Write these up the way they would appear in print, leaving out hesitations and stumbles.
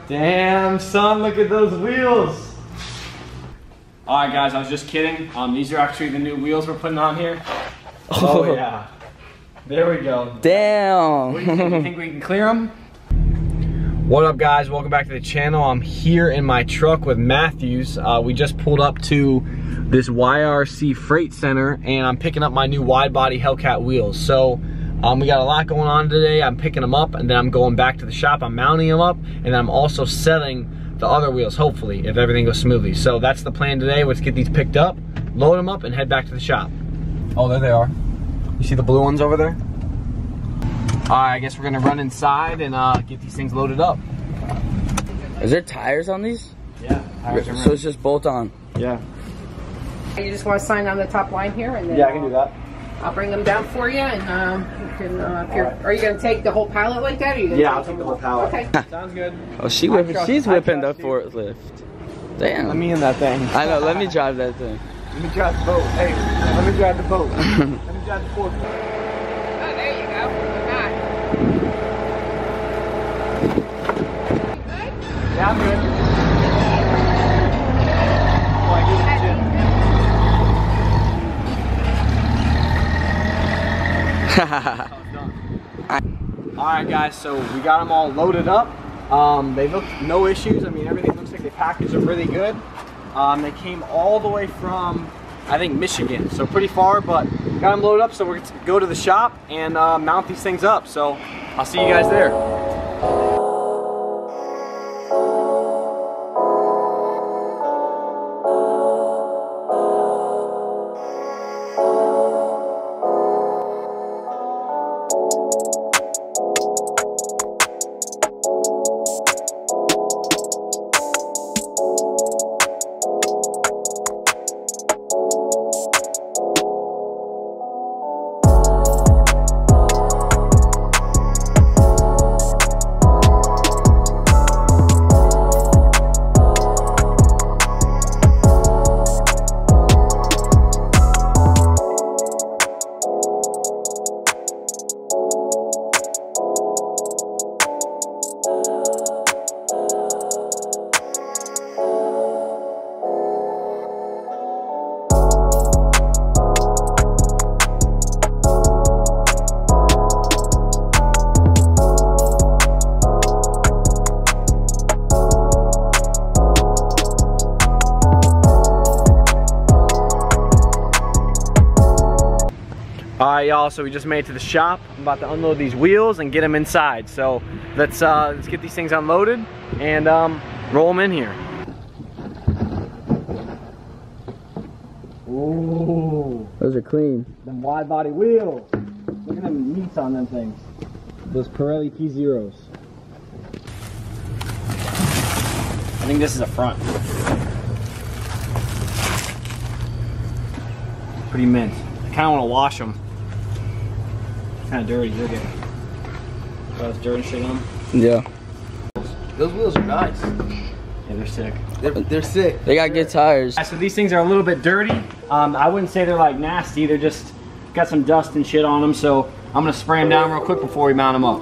Damn, son, look at those wheels. All right, guys, I was just kidding. These are actually the new wheels we're putting on here. Oh, yeah. There we go. Damn. What do you think? You think we can clear them? What up, guys? Welcome back to the channel. I'm here in my truck with Matthews. We just pulled up to this YRC Freight Center, and I'm picking up my new wide body HELLCAT wheels. So we got a lot going on today. I'm picking them up, and then I'm going back to the shop. I'm mounting them up, and then I'm also selling the other wheels, hopefully, if everything goes smoothly. So that's the plan today. Let's get these picked up, load them up, and head back to the shop. Oh, there they are. You see the blue ones over there? All right, I guess we're gonna run inside and get these things loaded up. Is there tires on these? Yeah, tires are so it's just bolt on? Yeah. You just want to sign on the top line here, and then yeah, I can do that. I'll bring them down for you, and you can. Are you gonna take the whole pallet like that? Or you yeah, I'll take the whole pallet. Okay. Sounds good. Oh, she's whipping the forklift. Damn. Let me in that thing. I know. Let me drive that thing. Let me drive the boat. Hey, let me drive the boat. Let me drive the forklift. Oh, there you go. Yeah, I'm good. Alright guys, so we got them all loaded up. They look no issues. I mean, everything looks like they packaged them really good. They came all the way from, I think, Michigan, so pretty far, but got them loaded up, so we're gonna go to the shop and mount these things up. So I'll see you guys there. Alright y'all, so we just made it to the shop. I'm about to unload these wheels and get them inside. So let's get these things unloaded and roll them in here. Ooh, Those are clean. them wide body wheels. Look at them meats on them things. Those Pirelli P0s. I think this is a front. Pretty mint. I kind of want to wash them. Kind of dirty. Look at it. All this dirt and shit on them. Yeah. Those wheels are nice. Yeah, they're sick. They're sick. They got good tires. So these things are a little bit dirty. I wouldn't say they're like nasty. They're just got some dust and shit on them. So I'm gonna spray them down real quick before we mount them up.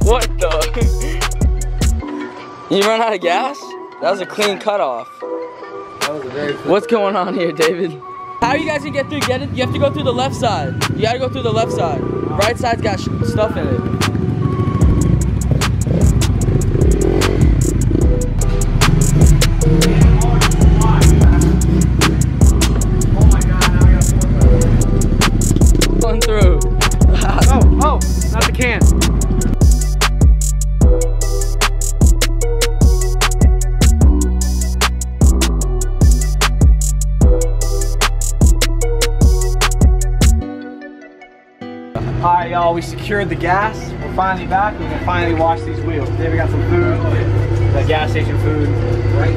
What the? You run out of gas? That was a clean cutoff. That was a very What's going on here, David? How are you guys gonna get through? Get it? You have to go through the left side. You gotta go through the left side. Right side's got stuff in it. Going through. Oh, not the can. Alright y'all, we secured the gas. We're finally back. We can finally wash these wheels. Today we got some food. The gas station food. Right?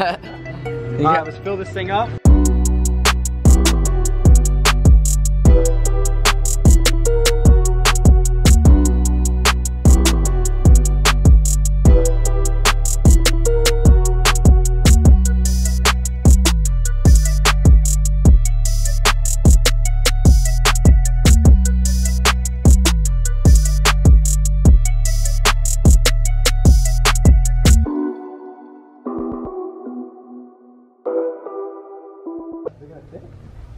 Alright, let's fill this thing up.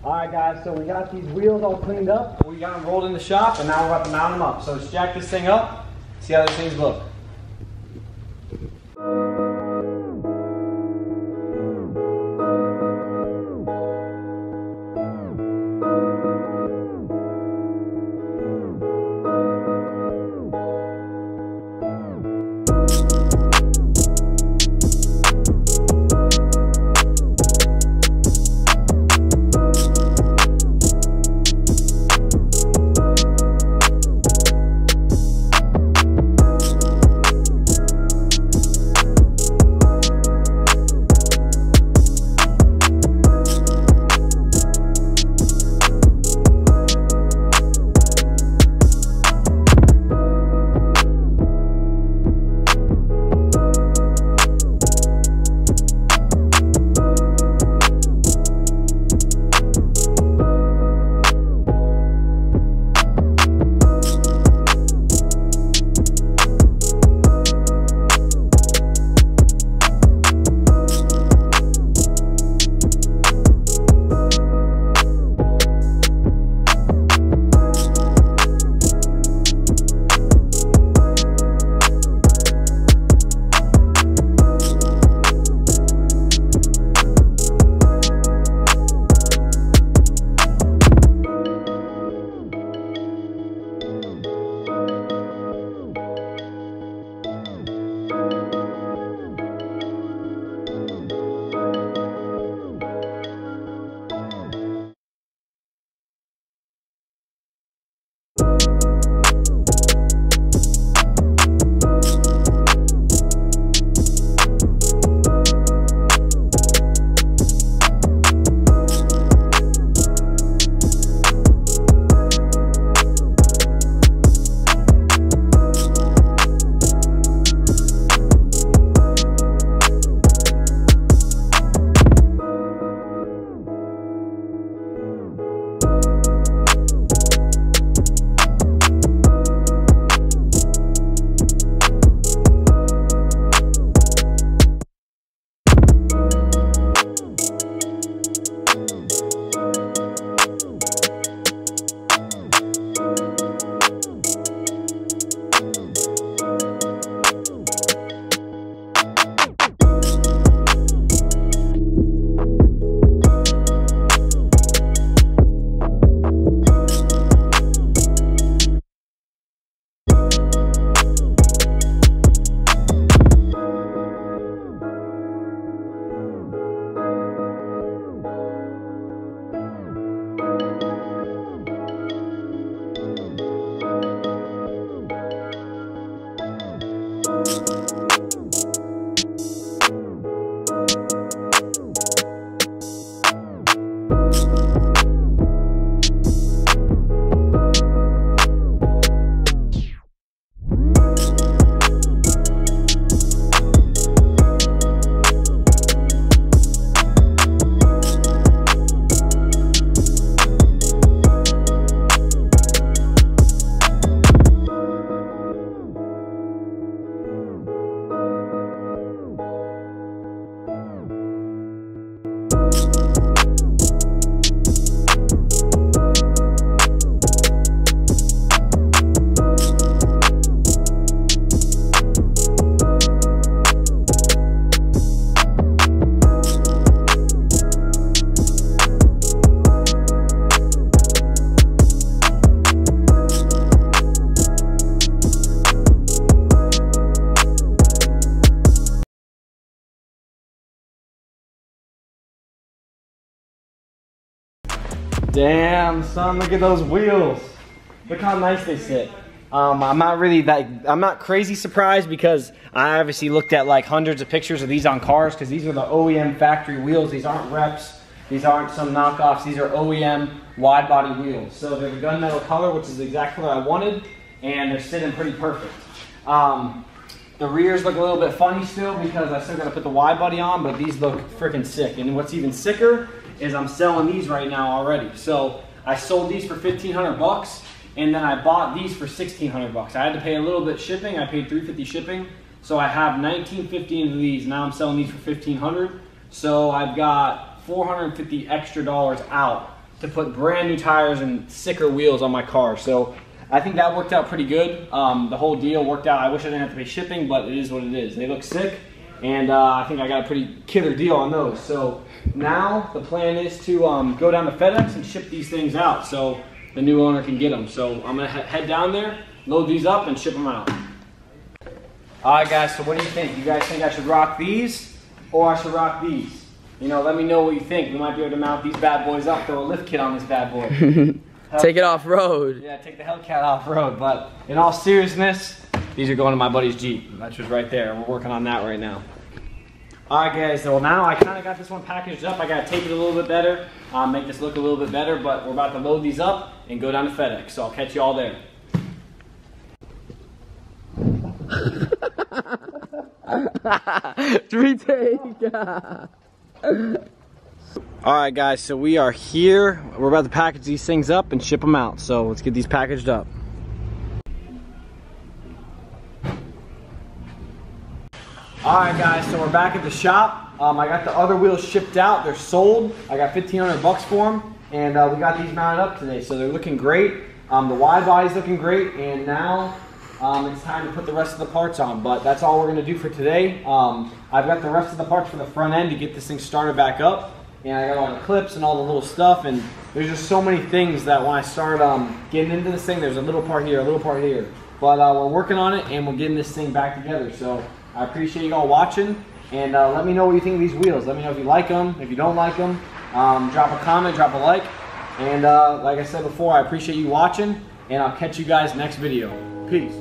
Alright guys, so we got these wheels all cleaned up, we got them rolled in the shop, and now we're about to mount them up. So let's jack this thing up, see how these things look. Damn, son, look at those wheels. Look how nice they sit. I'm not crazy surprised because I obviously looked at like hundreds of pictures of these on cars because these are the OEM factory wheels. These aren't reps. These aren't some knockoffs. These are OEM wide body wheels. So they're the gunmetal color, which is the exact color I wanted, and they're sitting pretty perfect. The rears look a little bit funny still because I still got to put the wide body on, but these look freaking sick. And what's even sicker is I'm selling these right now already. So I sold these for 1,500 bucks, and then I bought these for 1,600 bucks. I had to pay a little bit shipping. I paid $350 shipping. So I have 1,950 of these. Now I'm selling these for 1,500. So I've got $450 extra out to put brand new tires and sicker wheels on my car. So I think that worked out pretty good. The whole deal worked out. I wish I didn't have to pay shipping, but it is what it is. They look sick, and I think I got a pretty killer deal on those. So now the plan is to go down to FedEx and ship these things out so the new owner can get them. So I'm gonna head down there, load these up, and ship them out. All right, guys, so what do you think? You guys think I should rock these or I should rock these? You know, let me know what you think. We might be able to mount these bad boys up, throw a lift kit on this bad boy. Take it off-road. Yeah, take the HELLCAT off-road. But in all seriousness, these are going to my buddy's Jeep. That's just right there. We're working on that right now. All right, guys. So now I kind of got this one packaged up. I got to tape it a little bit better, make this look a little bit better. But we're about to load these up and go down to FedEx. So I'll catch you all there. Retake. All right, guys, so we are here. We're about to package these things up and ship them out. So let's get these packaged up. All right, guys, so we're back at the shop. I got the other wheels shipped out. They're sold. I got 1,500 bucks for them, and we got these mounted up today. So they're looking great. The wide body's looking great, and now it's time to put the rest of the parts on. But that's all we're gonna do for today. I've got the rest of the parts for the front end to get this thing started back up. And I got all the clips and all the little stuff, and there's just so many things that when I start getting into this thing, there's a little part here, a little part here. But we're working on it, and we're getting this thing back together. So I appreciate you all watching, and let me know what you think of these wheels. Let me know if you like them, if you don't like them. Drop a comment, drop a like. And like I said before, I appreciate you watching, and I'll catch you guys next video. Peace.